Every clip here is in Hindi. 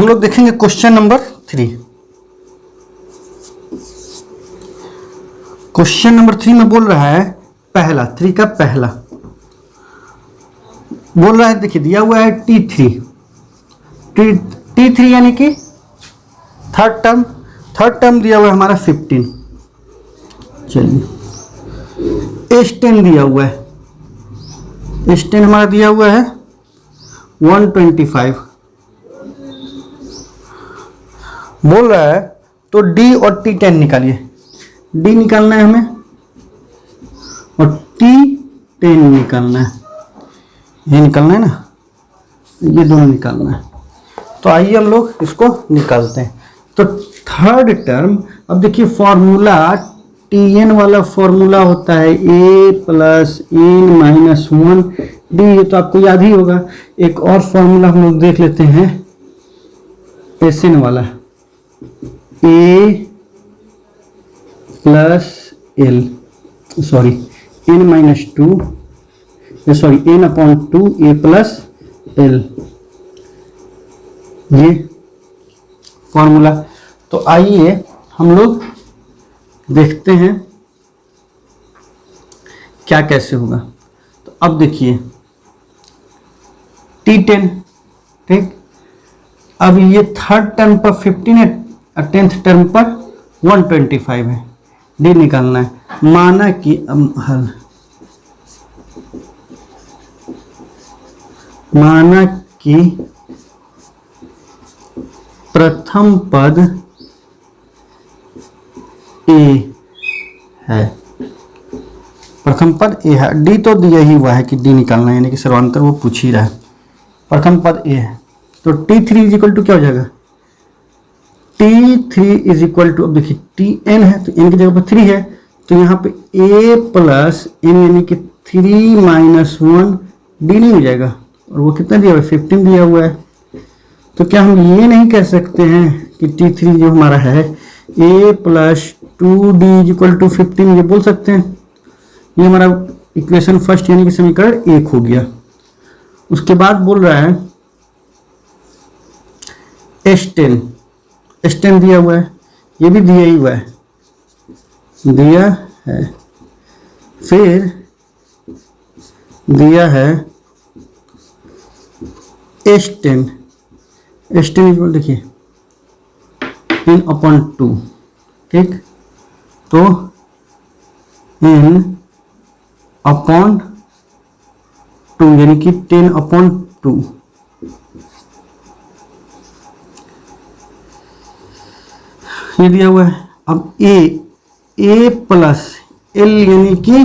हम लोग देखेंगे क्वेश्चन नंबर 3। क्वेश्चन नंबर 3 में बोल रहा है पहला 3 का पहला बोल रहा है, देखिए दिया हुआ है T3 यानी कि थर्ड टर्म दिया हुआ है हमारा 15। चलिए S10 दिया हुआ है, S10 हमारा दिया हुआ है 125 बोल रहा है। तो D और T10 निकालिए। D निकालना है हमें और T10 निकालना है, ये निकालना है ना, ये दोनों निकालना है। तो आइए हम लोग इसको निकालते हैं। तो थर्ड टर्म, अब देखिए फॉर्मूला Tn वाला फॉर्मूला होता है a plus n minus 1 d, ये तो आपको याद ही होगा। एक और फॉर्मूला हम लोग देख लेते हैं Sn वाला, a plus l sorry n minus 2 sorry n upon 2 a plus l, ये फॉर्मूला। तो आइए हम लोग देखते हैं क्या कैसे होगा। तो अब देखिए T10, ठीक। अब ये थर्ड टर्म पर 15 है और 10th टर्म पर 125 है, D निकालना है। माना कि माना कि प्रथम पद A है, प्रथम पद A है, D तो दिया ही हुआ है कि D निकालना है, यानी कि सर्वांतर वो पूछ ही रहा है। प्रथम पद A है तो T3 इज इक्वल टू क्या हो जाएगा, T3 इज इक्वल टू, अब देखिए Tn है तो n की जगह पर 3 है, तो यहाँ पे A प्लस n यानी कि 3 माइनस 1 D नहीं हो जाएगा, और वो कितना दिया हुआ है 15 दिया हुआ है। तो क्या हम ये नहीं कह सकते हैं कि T3 जो हमारा है A plus 2D is equal to 15, ये बोल सकते हैं। ये हमारा इक्वेशन फर्स्ट यानी कि समीकरण 1 हो गया। उसके बाद बोल रहा है S10 दिया हुआ है, ये भी दिया ही हुआ है, दिया है। फिर दिया है S10 इक्वल देखिए n अपॉन 2, ठीक। तो n अपॉन 2 यानी कि 10 अपॉन 2, ये दिया हुआ है। अब a प्लस l यानी कि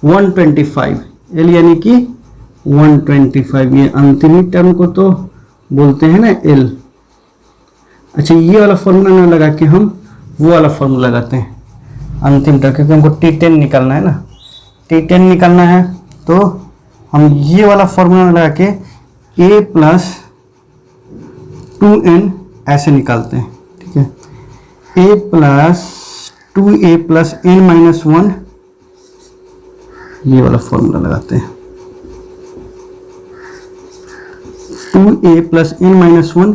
125, l यानी कि 125, ये अंतिम ही टर्म को तो बोलते हैं ना l। अच्छा, ये वाला फॉर्मूला ना लगा के हम वो वाला फॉर्मूला लगाते हैं अंतिम टर्म, क्योंकि हमको T10 निकालना है ना, T10 निकालना है। तो हम ये वाला फॉर्मूला लगा के a प्लस 2n ऐसे निकालते हैं, ठीक है। a plus 2a plus n minus 1, ये वाला फॉर्मूला लगाते हैं। 2a plus n minus 1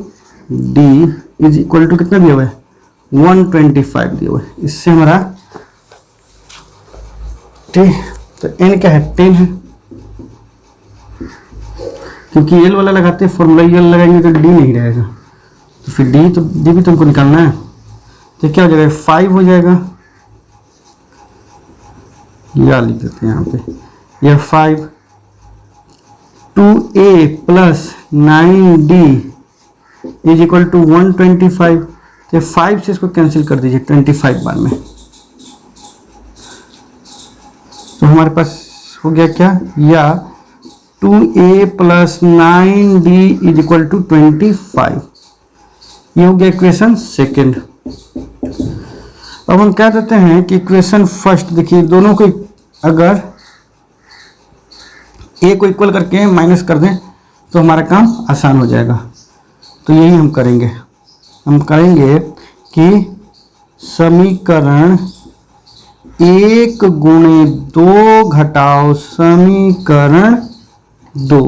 d is equal to कितना दिया हुआ है 125 दिया हुआ है। इससे हमारा ठीक, तो n क्या है 10 है, क्योंकि l वाला लगाते हैं फॉर्मूला, l लगाएंगे तो d नहीं रहेगा, तो फिर d भी तुमको निकालना है। तो क्या हो जाएगा 5 हो जाएगा, या लिख देते हैं यहाँ पे यह 5। 2a plus 9d is equal to 125, तो 5 से इसको कैंसिल कर दीजिए 25 बार में, तो हमारे पास हो गया क्या, या 2a plus 9d is equal to 25, ये हो गया इक्वेशन सेकेंड। अब हम क्या देते हैं कि इक्वेशन फर्स्ट, देखिए दोनों को अगर a को इक्वल करके माइनस कर दें तो हमारा काम आसान हो जाएगा। तो यही हम करेंगे कि समीकरण 1 गुणे 2 घटाओ समीकरण 2,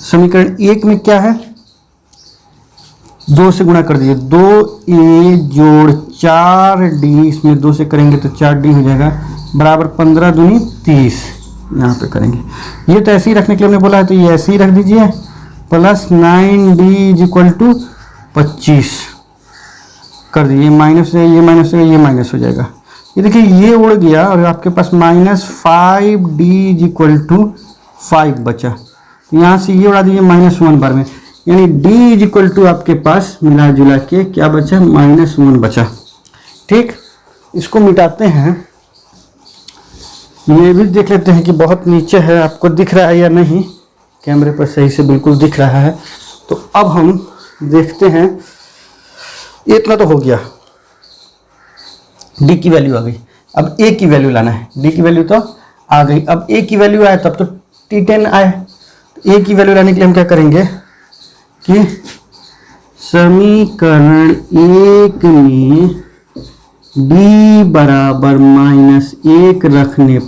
समीकरण 1 में क्या है, 2 से गुणा कर दीजिए, 2a जोड़ 4d, इसमें 2 से करेंगे तो 4d हो जाएगा, बराबर 15 दूनी 30, यहाँ पे करेंगे। ये तो ऐसे ही रखने के लिए हमने बोला है, तो ये ऐसे ही रख दीजिए, plus 9d is equal to 25 कर दीजिए, माइनस से ये माइनस से ये माइनस हो जाएगा। ये देखिए ये उड़ गया और आपके पास -5d इज इक्वल टू 5 बचा, तो यहाँ से ये उड़ा दीजिए -1 बार में, यानी d इज इक्वल टू आपके पास मिला जुला के क्या बचा, -1 बचा। ठीक, इसको मिटाते हैं, ये भी देख लेते हैं कि बहुत नीचे है, आपको दिख रहा है या नहीं, कैमरे पर सही से बिल्कुल दिख रहा है। तो अब हम देखते हैं, इतना तो हो गया, d की वैल्यू आ गई, अब a की वैल्यू लाना है, d की वैल्यू तो आ गई, अब a की वैल्यू आए तब तो T10 आए, a की वैल्यू लाने के लिए हम क्या करेंगे कि समीकरण 1 में d बराबर -1 रखने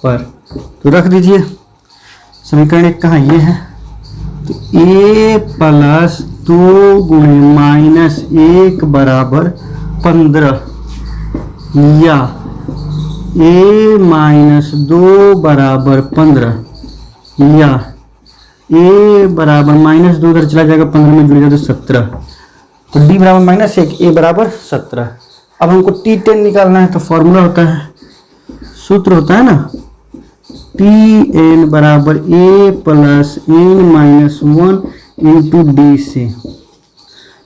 पर तो रख दीजिए, समीकरण 1 कहाँ, ये है, तो a प्लस 2 गुणे -1 बराबर 15 या a माइनस 2 बराबर 15 या a बराबर -2 उधर चला जाएगा, 15 में जुड़ जाएगा तो 17, तो d बराबर -1, a बराबर 17। अब हमको T10 निकालना है, तो फॉर्मूला होता है, सूत्र होता है ना, Tn बराबर a plus n-1 into D से,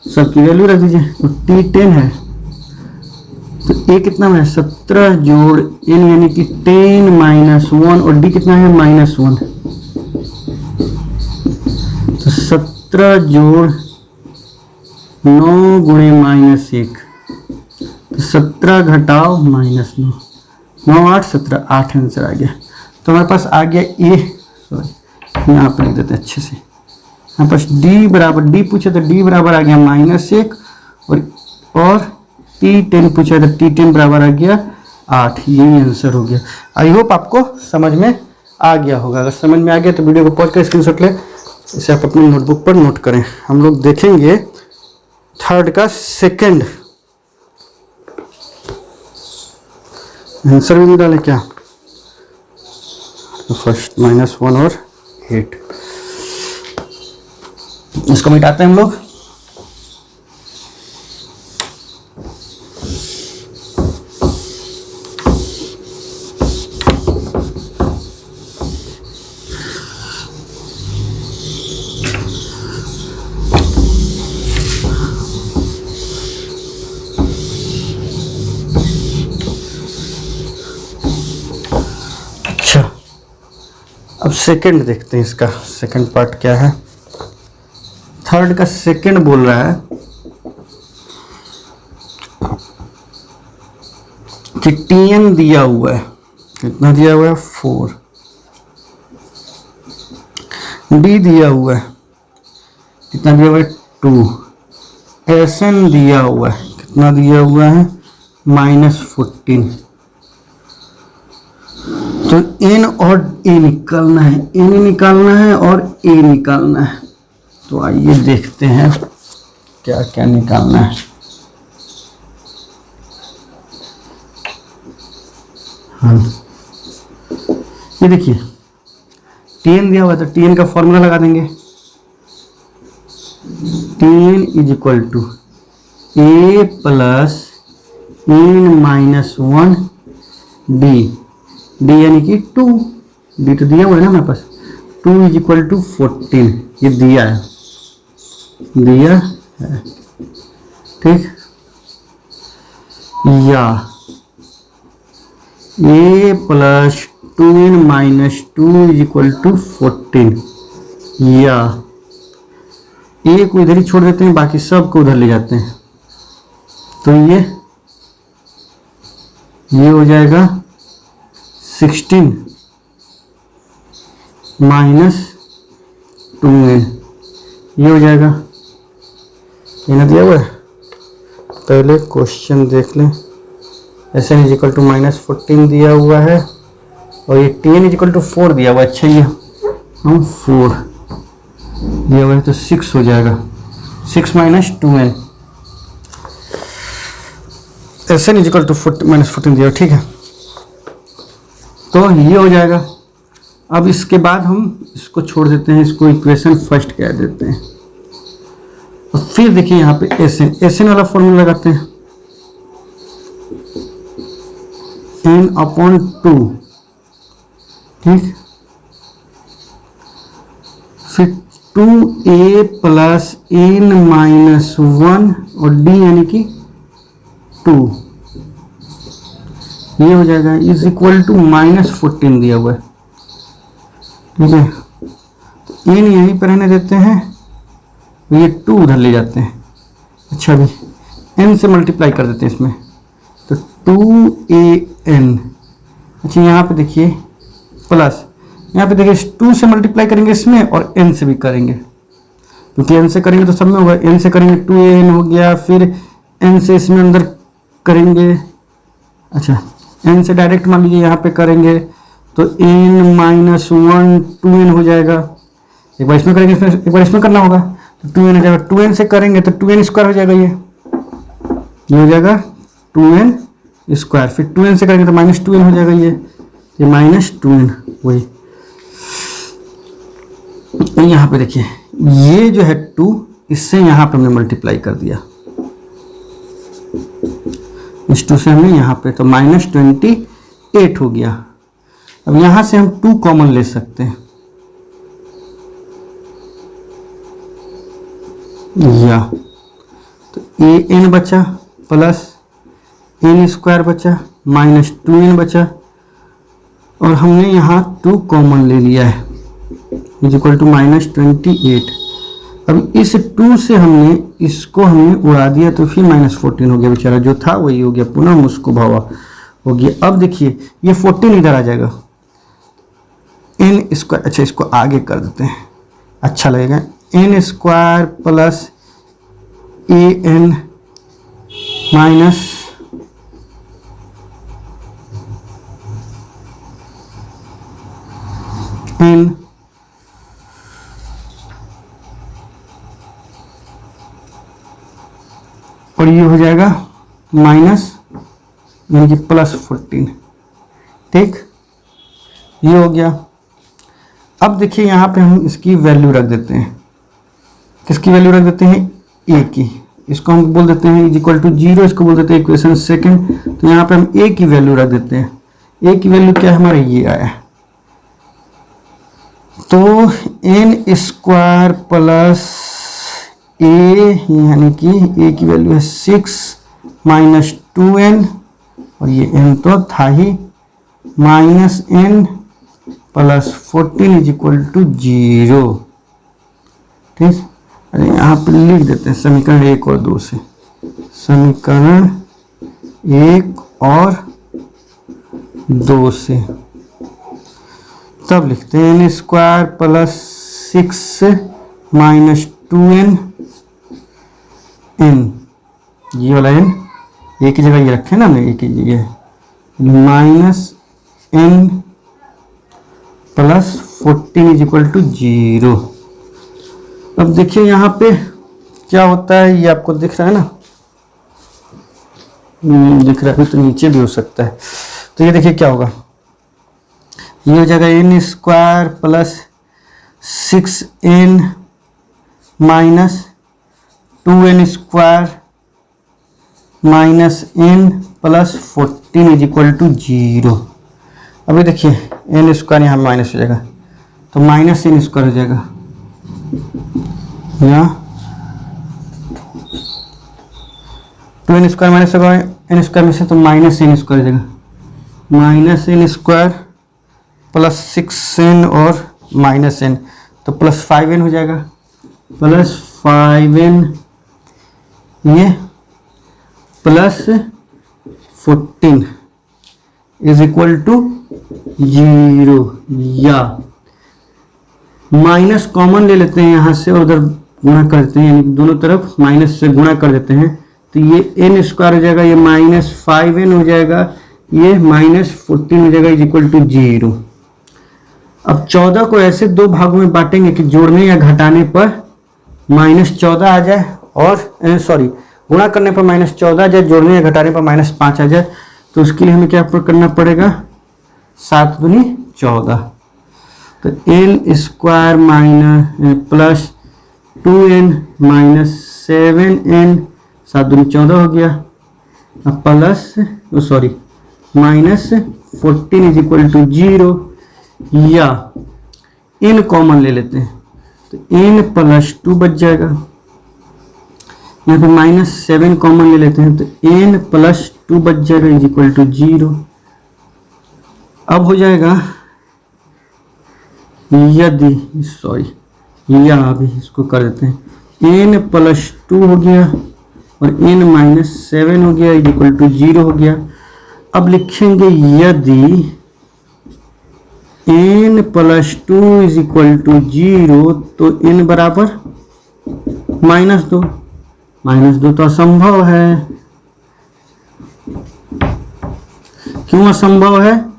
सबकी वैल्यू रख दीजिए, तो T10 है, तो a कितना है, 17 जोड़ n यानी कि 10-1 और d कितना है, -1, तो 17 जोड़ 9 गुणे -1, तो 17 घटाओ -9, 9 8 17, 8 आंसर आ गया। तो हमारे पास आ गया ए, सॉरी यहाँ पर लिख देते हैं अच्छे से, हमारे पास d बराबर, d पूछा तो d बराबर आ गया -1 और T10 पूछा तो T10 बराबर आ गया 8, यही आंसर हो गया। आई होप आपको समझ में आ गया होगा, अगर समझ में आ गया तो वीडियो को पॉज कर स्क्रीनशॉट ले, इसे आप अपनी नोटबुक पर नोट करें। हम लोग देखेंगे थर्ड का सेकंड आंसर भी डालें क्या, तो फर्स्ट -1 और 8, इसको मिटाते हैं हम लोग। अब सेकंड देखते हैं, इसका सेकंड पार्ट क्या है। थर्ड का सेकंड बोल रहा है कि Tn दिया हुआ है, कितना दिया हुआ है, 4, D दिया हुआ है, कितना दिया हुआ है, 2, Sn दिया हुआ है, कितना दिया हुआ है, -14, तो n और a निकालना है, n निकालना है और a निकालना है। तो आइए देखते हैं क्या क्या निकालना है। हाँ, ये देखिए Tn दिया हुआ है, तो Tn का फॉर्मूला लगा देंगे, Tn is equal to a plus n-1 d यानी कि 2, d तो दिया हुआ है ना हमारे पास, 2 इज इक्वल टू 14, ये दिया है, ठीक, या a plus 2n-2 is equal to 14, या a को इधर ही छोड़ देते हैं, बाकी सब को उधर ले जाते हैं, तो ये हो जाएगा 16 माइनस 2n, ये हो जाएगा, ये ना दिया हुआ है, पहले क्वेश्चन देख लें। Sn इज इक्वल टू -14 दिया हुआ है और ये Tn इज इक्वल टू 4 दिया हुआ है। अच्छा, ये हम 4 दिया हुआ है तो 6 हो जाएगा, 6 minus 2n Sn is equal to -14 दिया, ठीक है। तो ये हो जाएगा। अब इसके बाद हम इसको छोड़ देते हैं, इसको इक्वेशन फर्स्ट कह देते हैं। और फिर देखिए यहाँ पे Sn वाला फॉर्मूला लगाते हैं, n/2, ठीक। फिर 2a प्लस n-1 और d यानी कि 2, ये हो जाएगा इज इक्वल टू -14 दिया हुआ है, ठीक है। तो n यहीं पर रहने देते हैं, ये 2 उधर ले जाते हैं। अच्छा, अभी n से मल्टीप्लाई कर देते हैं इसमें, तो 2an। अच्छा, यहाँ पे देखिए प्लस, यहाँ पे देखिए 2 से मल्टीप्लाई करेंगे इसमें और n से भी करेंगे, क्योंकि n से करेंगे तो सब में होगा। n से करेंगे 2an हो गया, फिर n से इसमें अंदर करेंगे। अच्छा, n से डायरेक्ट मान लीजिए यहाँ पे करेंगे तो n-1 2n हो जाएगा। एक बार इसमें करेंगे, एक बार इसमें करना होगा तो 2n हो जाएगा। 2n से करेंगे तो 2n स्क्वायर हो जाएगा, ये हो जाएगा 2n स्क्वायर। फिर 2n से करेंगे तो -2n हो जाएगा, ये -2n वही। यहाँ पे देखिए ये जो है 2, इससे यहाँ पे हमने मल्टीप्लाई कर दिया, इस 2 से हमने यहाँ पे, तो -28 हो गया। अब यहाँ से हम 2 कॉमन ले सकते हैं, या तो an बचा प्लस n स्क्वायर बचा -2n बचा, और हमने यहाँ 2 कॉमन ले लिया है, इज इक्वल टू -28। अब इस 2 से हमने उड़ा दिया, तो फिर -14 हो गया, बेचारा जो था वही हो गया, पुनः मुस्को भावा हो गया। अब देखिए ये 14 इधर आ जाएगा, n स्क्वायर। अच्छा, इसको आगे कर देते हैं, अच्छा लगेगा। n square plus an minus n और ये हो जाएगा माइनस यानी कि +14, ठीक, ये हो गया। अब देखिए यहाँ पे हम इसकी वैल्यू रख देते हैं, किसकी वैल्यू रख देते हैं, a की। इसको हम बोल देते हैं इज इक्वल टू 0, इसको बोल देते हैं इक्वेशन सेकंड। तो यहाँ पे हम a की वैल्यू रख देते हैं। a की वैल्यू क्या है हमारा, ये आया, तो n स्क्वायर प्लस a यानी कि a की वैल्यू है 6 -2n, और ये n तो था ही, -n plus 14 is equal to 0, ठीक। अरे यहाँ पे लिख देते हैं समीकरण 1 और 2 से, समीकरण 1 और 2 से, तब लिखते हैं n square plus 6 -2n n, ये वाला n एक ही जगह ये रखे ना हमने, एक ही जगह, -n plus 14 is equal to 0। अब देखिए यहाँ पे क्या होता है, ये आपको दिख रहा है ना, दिख रहा है, तो नीचे भी हो सकता है। तो ये देखिए क्या होगा, ये हो जाएगा n square plus 6n minus 2n square minus n plus 14 is equal to 0। अभी देखिए n स्क्वायर यहाँ माइनस हो जाएगा, तो -n स्क्वायर हो जाएगा, यहाँ 2n स्क्वायर माइनस होगा n स्क्वायर में से, तो -n स्क्वायर हो जाएगा, -n स्क्वायर प्लस 6n और -n, तो +5n हो जाएगा, +5n ये +14 इज इक्वल टू 0, या माइनस कॉमन ले लेते हैं यहाँ से और उधर गुणा करते हैं, यानी दोनों तरफ माइनस से गुणा कर देते हैं, तो ये n स्क्वायर हो जाएगा, ये -5n हो जाएगा, ये -14 हो जाएगा, इज इक्वल टू 0। अब 14 को ऐसे दो भागों में बांटेंगे कि जोड़ने या घटाने पर -14 आ जाए, और सॉरी गुणा करने पर -14 आ जाए, जोड़ने या घटाने पर -5 आ जाए। तो उसके लिए हमें क्या करना पड़ेगा, 7 दूनी 14, तो n square plus 2n -7n, 7 दूनी 14 हो गया, अब plus sorry -14 is equal to 0, या n कॉमन ले लेते हैं तो n प्लस 2 बच जाएगा, यहाँ पे -7 कॉमन ले लेते हैं तो n प्लस 2 बच जाएगा इज इक्वल टू 0। अब हो जाएगा यदि सॉरी या अभी इसको कर देते हैं, n प्लस 2 हो गया और n -7 हो गया इज इक्वल टू 0 हो गया। अब लिखेंगे यदि n plus 2 is equal to 0 तो n बराबर -2, -2 तो असंभव है। क्यों असंभव है?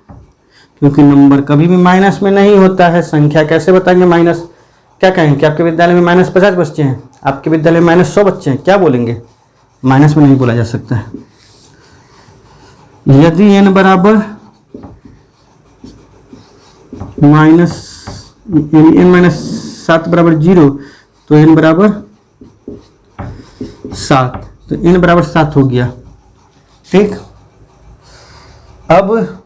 क्योंकि नंबर कभी भी माइनस में नहीं होता है। संख्या कैसे बताएंगे माइनस? क्या कहेंगे कि आपके विद्यालय में -50 बच्चे हैं, आपके विद्यालय में -100 बच्चे हैं, क्या बोलेंगे? माइनस में नहीं बोला जा सकता है। यदि n बराबर -7 बराबर 0 तो n बराबर 7, तो n बराबर 7 हो गया। ठीक, अब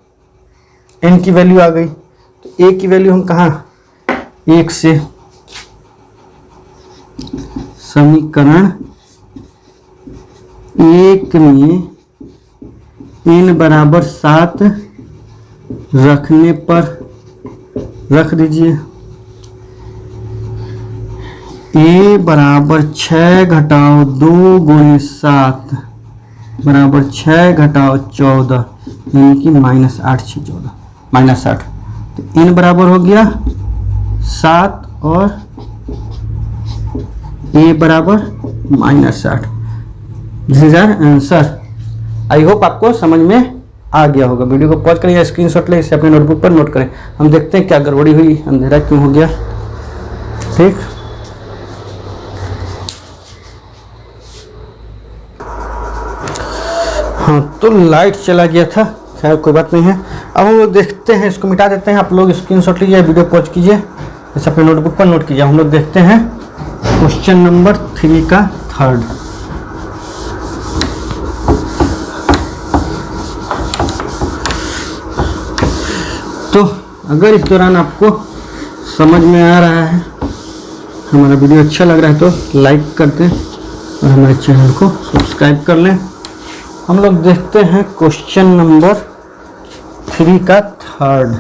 n की वैल्यू आ गई, तो a की वैल्यू हम कहाँ 1 से समीकरण 1 में n बराबर 7 रखने पर रख दीजिए, a बराबर 6 घटाओ 2 गुणे 7 बराबर 6 घटाओ 14, यानी कि -8 6 14 -8, तो n बराबर हो गया 7 और a बराबर -8। This is our answer. I hope आपको समझ में आ गया होगा। वीडियो को पॉज करें या स्क्रीनशॉट लें, इसे अपने नोटबुक पर नोट करें। हम देखते हैं क्या गड़बड़ी हुई, अंधेरा क्यों हो गया। ठीक, हाँ तो लाइट चला गया था, खैर कोई बात नहीं है। अब हम लोग देखते हैं, इसको मिटा देते हैं। आप लोग स्क्रीनशॉट लीजिए, वीडियो पॉज कीजिए, इसे अपने नोटबुक पर नोट कीजिए। हम लोग देखते हैं क्वेश्चन नंबर 3 का थर्ड। तो अगर इस दौरान आपको समझ में आ रहा है, हमारा वीडियो अच्छा लग रहा है तो लाइक कर दें और हमारे चैनल को सब्सक्राइब कर लें। हम लोग देखते हैं क्वेश्चन नंबर 3 का थर्ड।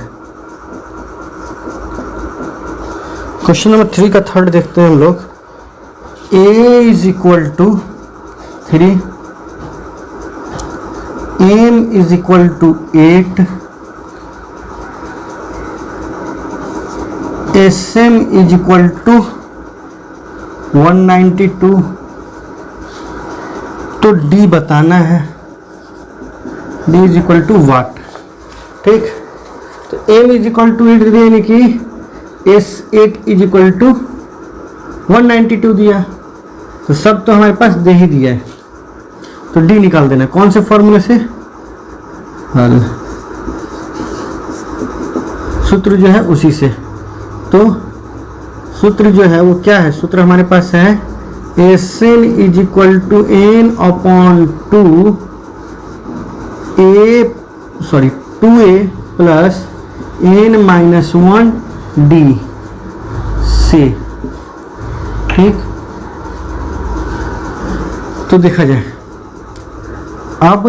क्वेश्चन नंबर 3 का थर्ड देखते हैं हम लोग। a is equal to 3, m is equal to 8, sm is equal to 192, तो d बताना है। d is equal to what. ठीक, तो m इज इक्वल टू 8 दिया, यानी कि s8 इज इक्वल टू 192 दिया, तो सब तो हमारे पास दे ही दिया है, तो d निकाल देना। कौन से फॉर्मूले से? हल सूत्र जो है उसी से। तो सूत्र जो है वो क्या है? सूत्र हमारे पास है Sn is equal to n upon 2a plus n minus 1 d से। ठीक, तो देखा जाए, अब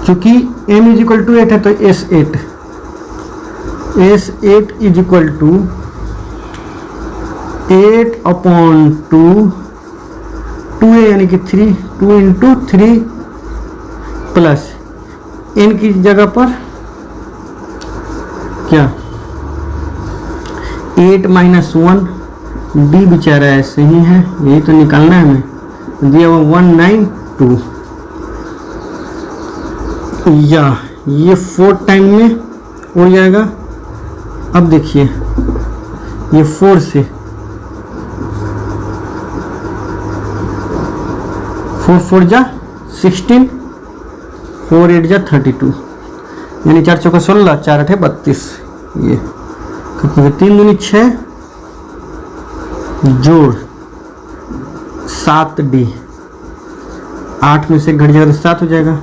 क्योंकि m इज इक्वल टू 8 है तो S8 is equal to 8 upon 2a यानी कि 3, 2 इंटू 3 प्लस n की जगह पर क्या 8 माइनस 1 d बेचारा ऐसे ही है, यही तो निकालना है हमें। दिया हुआ 192, या ये 4 टाइम में उड़ जाएगा। अब देखिए ये 4 से 4 4 जा 16, 4 8 जा 32, यानी 4 चौका 16, 4 8 32। ये 3 दूनी 6 जोड़ 7D, 8 में से घट जाएगा तो 7 हो जाएगा,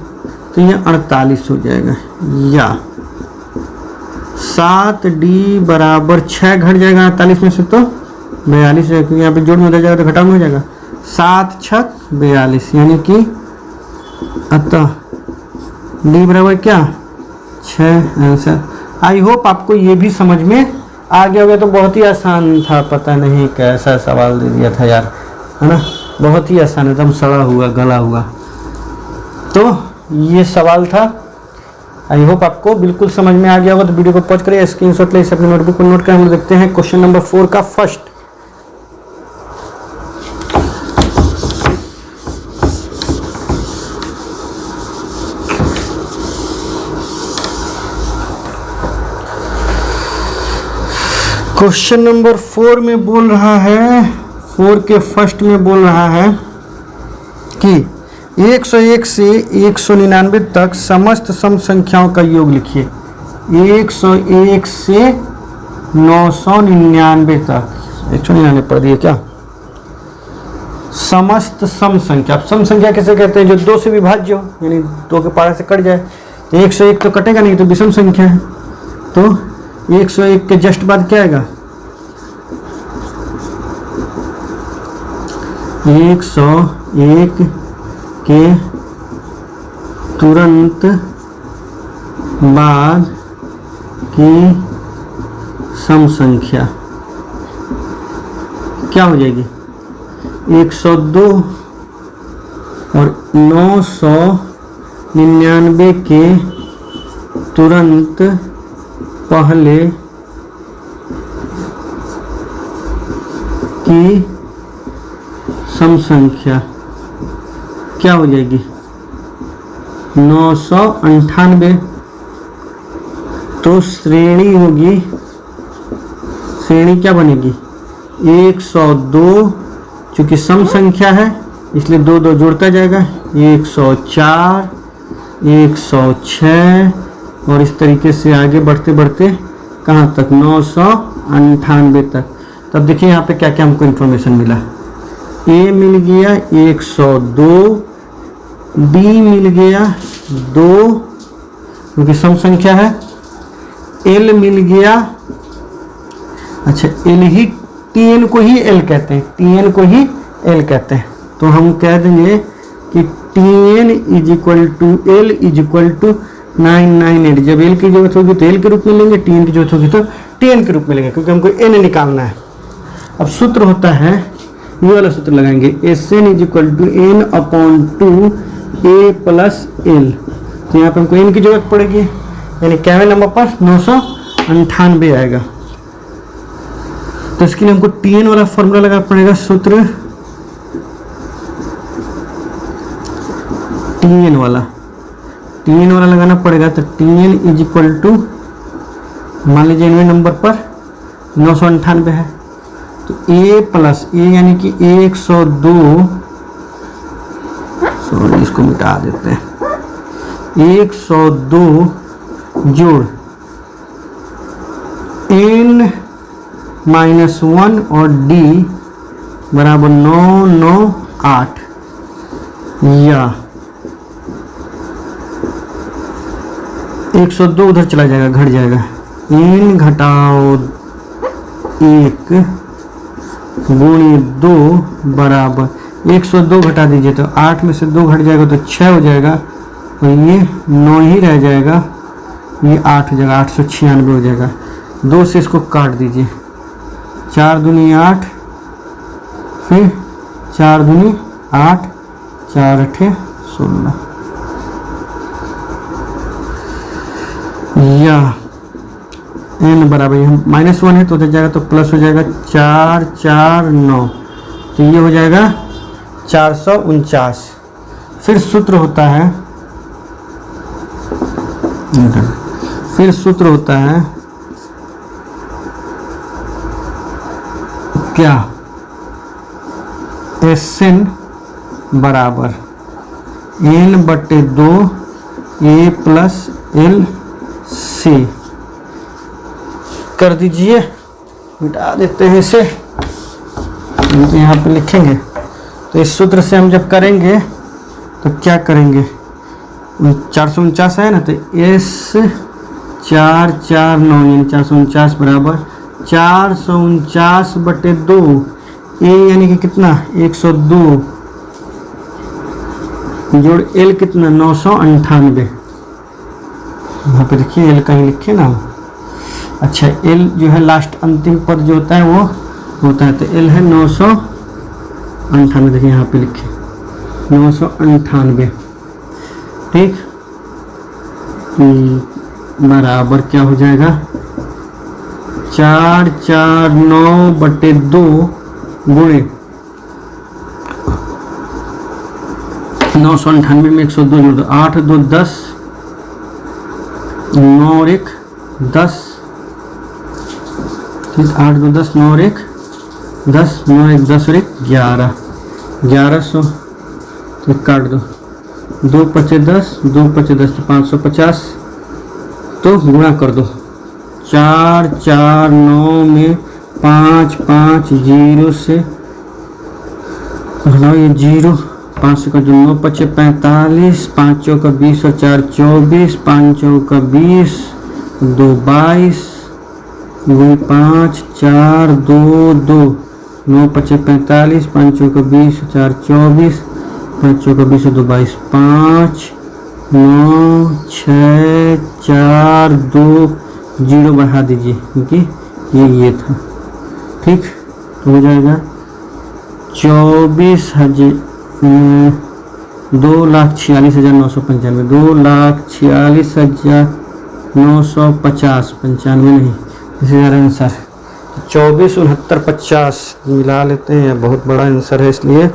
तो ये 48 हो जाएगा। या 7D बराबर 6 घट जाएगा 48 में से तो 42 है, क्योंकि यहाँ पे जोड़ में उधर जाएगा तो घटाव में हो जाएगा। 7 छक 42, यानी कि अतः D बराबर क्या 6 आंसर। आई होप आपको ये भी समझ में आ गया होगा। तो बहुत ही आसान था, पता नहीं कैसा सवाल दे दिया था यार, है ना। बहुत ही आसान, एकदम सड़ा हुआ गला हुआ। तो ये सवाल था, आई होप आपको बिल्कुल समझ में आ गया होगा। तो वीडियो को पॉज करिए, स्क्रीनशॉट ले इसे अपने नोटबुक को नोट करें। हम लोग देखते हैं क्वेश्चन नंबर 4 का फर्स्ट। क्वेश्चन नंबर 4 में बोल रहा है, 4 के फर्स्ट में बोल रहा है कि 101 से 199 तक समस्त सम संख्याओं का योग लिखिए। 101 से 999 तक, 199 पढ़ दिए क्या, समस्त सम संख्या। अब सम संख्या कैसे कहते हैं, जो 2 से विभाज्य हो, यानी 2 के पारा से कट जाए। तो 101 तो कटेगा नहीं, तो विषम संख्या है। तो 101 के जस्ट बाद क्या आएगा, 101 के तुरंत बाद की सम संख्या क्या हो जाएगी, 102 और 999 के तुरंत पहले की सम संख्या क्या हो जाएगी, 998। तो श्रेणी होगी, श्रेणी क्या बनेगी, 102, चूंकि सम संख्या है इसलिए 2 2 जोड़ता जाएगा, 104, 106 और इस तरीके से आगे बढ़ते बढ़ते कहाँ तक, 998 तक। तब देखिए यहाँ पे क्या क्या हमको इन्फॉर्मेशन मिला। ए मिल गया 102, डी मिल गया 2 क्योंकि सम संख्या है, एल मिल गया, अच्छा एल ही, टीएन को ही एल कहते हैं, टीएन को ही एल कहते हैं। तो हम कह देंगे कि T N is equal to L is equal to 998। जब एल की जरूरत होगी तो एल के रूप में लेंगे, टीएन की जरूरत होगी तो टीएन के रूप में लेंगे, क्योंकि हमको एन निकालना है। अब सूत्र होता है, ये वाला सूत्र लगाएंगे, S N is equal to N upon 2 A plus L. तो यहाँ पे हमको एन की जरूरत पड़ेगी, यानी कैवे नंबर पर 998 आएगा। तो इसके लिए हमको टीएन वाला फॉर्मूला लगाना पड़ेगा, सूत्र टीएन वाला लगाना पड़ेगा। तो टीएन इज इक्वल टू, मान लीजिए 99 नंबर पर 998 है, तो ए प्लस ए यानी कि 102, सॉरी इसको मिटा देते हैं, 102 जोड़ n माइनस 1 और d बराबर 998, या 102 उधर चला जाएगा, घट जाएगा, n घटाओ 1 गुणी 2 बराबर 102 घटा दीजिए तो 8 में से 2 घट जाएगा तो 6 हो जाएगा, और ये 9 ही रह जाएगा, ये 8 हो जाएगा, 896 हो जाएगा। 2 से इसको काट दीजिए, 4 दूनी 8, फिर 4 दूनी 8, 4 8 16, या n बराबर -1 है तो उधर जाएगा तो प्लस हो जाएगा, 4 4 9, तो ये हो जाएगा 449। फिर सूत्र होता है, फिर सूत्र होता है क्या, SN बराबर n/2 A plus L C. कर दीजिए, मिटा देते हैं इसे, तो यहाँ पे लिखेंगे। तो इस सूत्र से हम जब करेंगे तो क्या करेंगे, 449 है ना, तो S449 यानी 449 बराबर 449/2 A यानी कि कितना 102 जोड़ L कितना 998। यहाँ पे देखिए L कहीं लिखे ना। अच्छा L जो है लास्ट अंतिम पद जो होता है वो होता है, तो L है 998। देखिए यहाँ पे लिखे 998। ठीक, बराबर क्या हो जाएगा 449/2 गुणे 998 में 102 जोड़ दो, 8 2 10, 9 और 1 10। ठीक, 8 2 10, 9 और 1 10, 9 1 10 और 1 11, 1100। तो काट दो, 2 5 10, 2 5 10 तो 550। तो गुणा कर दो, 4 4 9 में 5 5 0 से हटाओ ये 0, 5 से का जो 9 5 45, 5 चौका 20 और 4 24, 5 चौका 20, 2 22, 5 4 2 2, 9 5 45, 5 चौका 20, 4 24, 5 चौका 20 2 22, 5 9 6 4 2 0 बढ़ा दीजिए क्योंकि ये था। ठीक, तो हो जाएगा 24,000 2,46,995, 2,46,950, 95 नहीं, इसी तरह आंसर 24,69,50 मिला लेते हैं, बहुत बड़ा आंसर है इसलिए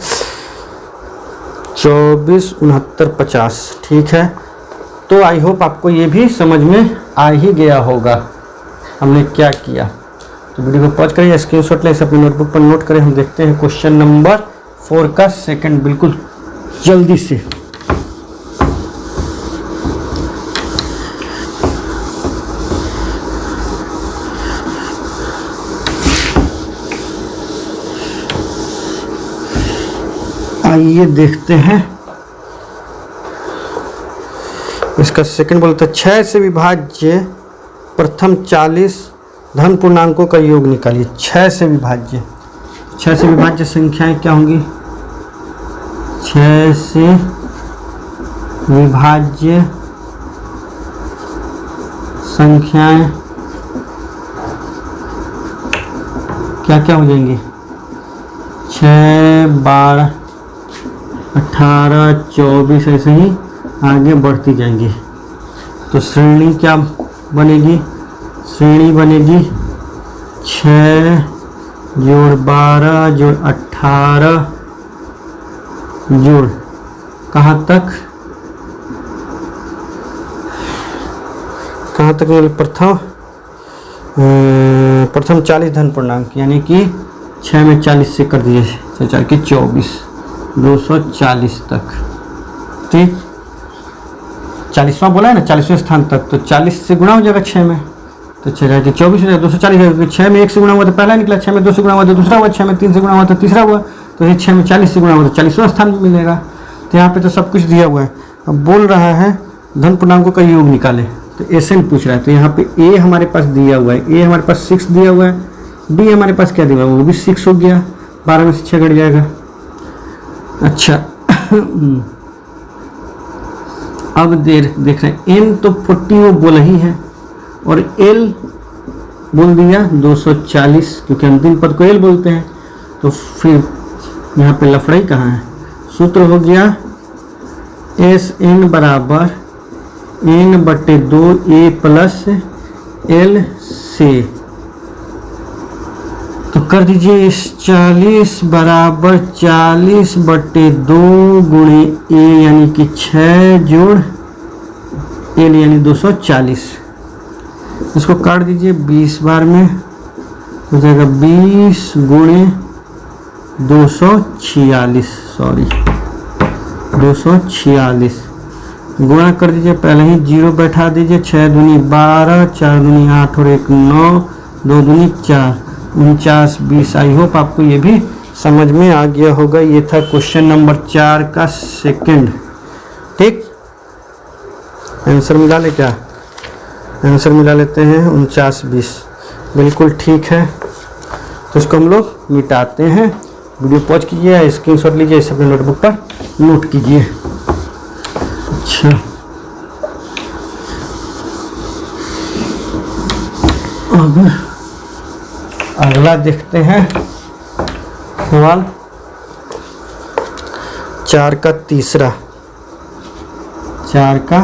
24,69,50। ठीक है, तो आई होप आपको ये भी समझ में आ ही गया होगा हमने क्या किया। तो वीडियो को पॉज करिए, स्क्रीनशॉट लें, अपनी नोटबुक पर नोट करें। हम देखते हैं क्वेश्चन नंबर 4 का सेकंड बिल्कुल जल्दी से। आइए देखते हैं इसका सेकंड बोलता है 6 से विभाज्य प्रथम 40 धन पूर्णांकों का योग निकालिए। 6 से विभाज्य, 6 से विभाज्य संख्याएं क्या होंगी, 6 से विभाज्य संख्याएं क्या क्या हो जाएंगी, 6 12 18 24 ऐसे ही आगे बढ़ती जाएंगी। तो श्रेणी क्या बनेगी, श्रेणी बनेगी 6 जोड़ 12 जोड़ 18 जोड़ कहाँ तक मिले, प्रथम 40 धन पूर्णांक यानी कि 6 में 40 से कर दीजिए 4 के 24, 240 तक। ठीक, 40वां बोला है ना, 40वें स्थान तक, तो 40 से गुणा हो जाएगा 6 में, तो 6 जाएगा 24 हो जाएगा 240 जाएगा। 6 में 1 से गुणा हुआ तो पहला निकला, 6 में 2 से गुणा हुआ तो दूसरा हुआ, 6 में 3 से गुणा हुआ तो तीसरा हुआ, तो ये 6 में 40 से गुणा हुआ तो 40वां स्थान मिलेगा। तो यहाँ पे तो सब कुछ दिया हुआ है। अब बोल रहा है धन पूर्णांकों का योग निकाले, तो SN पूछ रहा है। तो यहाँ पे A हमारे पास दिया हुआ है, A हमारे पास 6 दिया हुआ है, D हमारे पास क्या दिया हुआ है, वो भी 6 हो गया, 12 में से 6 घट जाएगा। अच्छा अब देख रहे हैं N तो 40 वो बोला ही है और L बोल दिया 240, क्योंकि अंतिम पद को L बोलते हैं। तो फिर यहाँ पे लफड़ाई कहाँ है, सूत्र हो गया SN बराबर N/2 A प्लस L से। तो कर दीजिए 40 बराबर 40/2 गुणे A यानी कि 6 जोड़ L यानी 240। इसको काट दीजिए 20 बार में, हो जाएगा 20 गुणे 246, सॉरी 246 गुणा कर दीजिए, पहले ही 0 बैठा दीजिए, 6 दूनी 12, 4 दूनी 8 और 1 9, 2 दूनी 4, 49 20। आई होप आपको ये भी समझ में आ गया होगा। ये था क्वेश्चन नंबर 4 का सेकंड। ठीक, आंसर मिला ले क्या? आंसर मिला लेते हैं 49 20, बिल्कुल ठीक है। तो इसको हम लोग मिटाते हैं। वीडियो पॉज कीजिए, स्क्रीनशॉट लीजिए, इसे अपने नोटबुक पर नोट कीजिए। अच्छा, अब अगला देखते हैं सवाल 4 का तीसरा। 4 का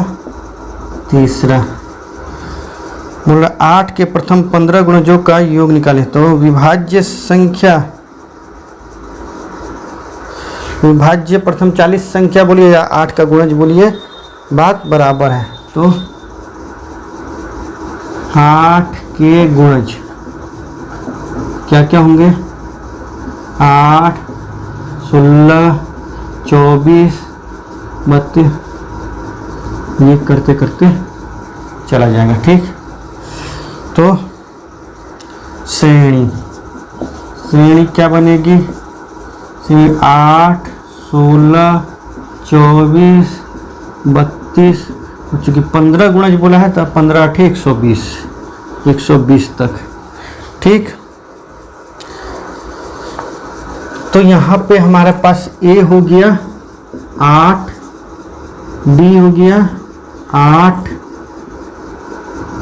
तीसरा बोल रहा 8 के प्रथम 15 गुणजों का योग निकालें। तो विभाज्य संख्या, विभाज्य प्रथम 40 संख्या बोलिए या 8 का गुणज बोलिए, बात बराबर है। तो 8 के गुणज क्या क्या होंगे? 8 16 24 32, ये करते करते चला जाएगा। ठीक, तो श्रेणी, श्रेणी क्या बनेगी? श्रेणी 8 16 24 32, चूँकि 15 गुणज बोला है तो 15 8 120, 120 तक। ठीक, तो यहाँ पे हमारे पास ए हो गया 8, डी हो गया 8,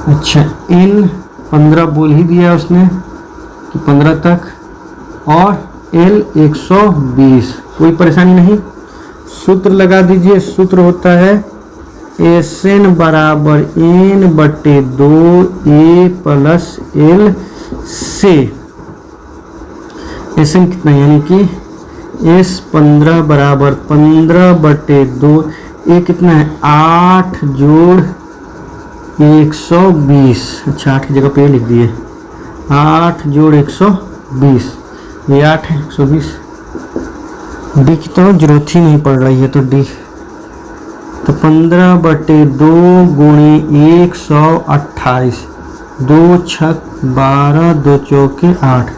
अच्छा एन 15 बोल ही दिया उसने कि 15 तक, और एल 120। कोई परेशानी नहीं, सूत्र लगा दीजिए। सूत्र होता है एस एन बराबर एन बटे 2 ए प्लस एल से। एस एन कितना, यानी कि एस 15 बराबर 15 बटे 2, ए कितना है 8 जोड़ 120। अच्छा 8 की जगह पे लिख दिए, 8 जोड़ 120, ये 8 है 120। डी की तो जरूरत ही नहीं पड़ रही है, तो डी तो 15 बटे 2 गुणे 128, 2 छक 12, 2 चौके 8,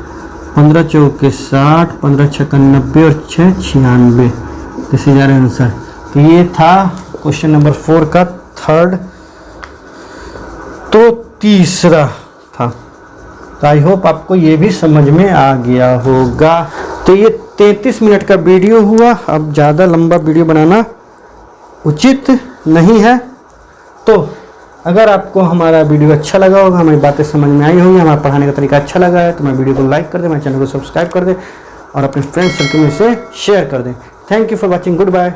15 चौके 60, 15 छक्का 90 और 6 96। This is our answer. तो ये था क्वेश्चन नंबर 4 का थर्ड, तो तीसरा था। तो आई होप आपको ये भी समझ में आ गया होगा। तो ये 33 मिनट का वीडियो हुआ। अब ज़्यादा लंबा वीडियो बनाना उचित नहीं है। तो अगर आपको हमारा वीडियो अच्छा लगा होगा, हमारी बातें समझ में आई होंगी, हमारा पढ़ाने का तरीका अच्छा लगा है, तो मैं वीडियो को लाइक कर दें, हमारे चैनल को सब्सक्राइब कर दें और अपने फ्रेंड सर्कल में से शेयर कर दें। Thank you for watching, good bye.